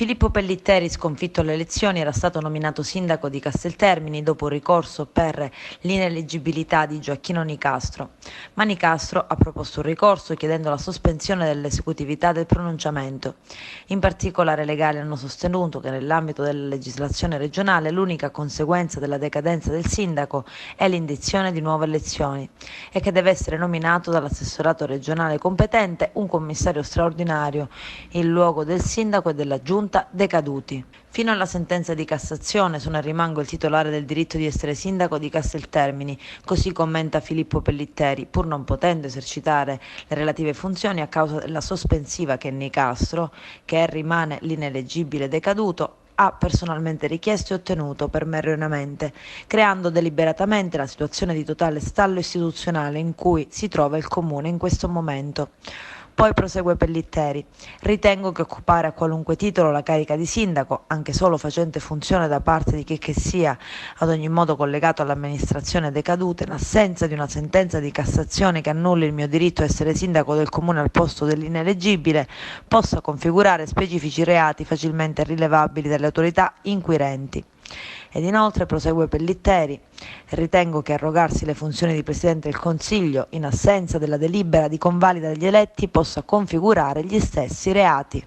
Filippo Pellitteri, sconfitto alle elezioni, era stato nominato sindaco di Casteltermini dopo un ricorso per l'ineleggibilità di Gioacchino Nicastro. Ma Nicastro ha proposto un ricorso chiedendo la sospensione dell'esecutività del pronunciamento. In particolare, i legali hanno sostenuto che nell'ambito della legislazione regionale l'unica conseguenza della decadenza del sindaco è l'indizione di nuove elezioni e che deve essere nominato dall'assessorato regionale competente un commissario straordinario in luogo del sindaco e della giunta decaduti. Fino alla sentenza di Cassazione sono e rimango il titolare del diritto di essere sindaco di Casteltermini, così commenta Filippo Pellitteri, pur non potendo esercitare le relative funzioni a causa della sospensiva che Nicastro, che rimane l'ineleggibile decaduto, ha personalmente richiesto e ottenuto per me erroneamente, creando deliberatamente la situazione di totale stallo istituzionale in cui si trova il Comune in questo momento. Poi prosegue Pellitteri: ritengo che occupare a qualunque titolo la carica di sindaco, anche solo facente funzione da parte di chi che sia ad ogni modo collegato all'amministrazione decaduta, in assenza di una sentenza di Cassazione che annulli il mio diritto a essere sindaco del comune al posto dell'ineleggibile, possa configurare specifici reati facilmente rilevabili dalle autorità inquirenti. Ed inoltre prosegue Pellitteri: ritengo che arrogarsi le funzioni di Presidente del Consiglio in assenza della delibera di convalida degli eletti possa configurare gli stessi reati.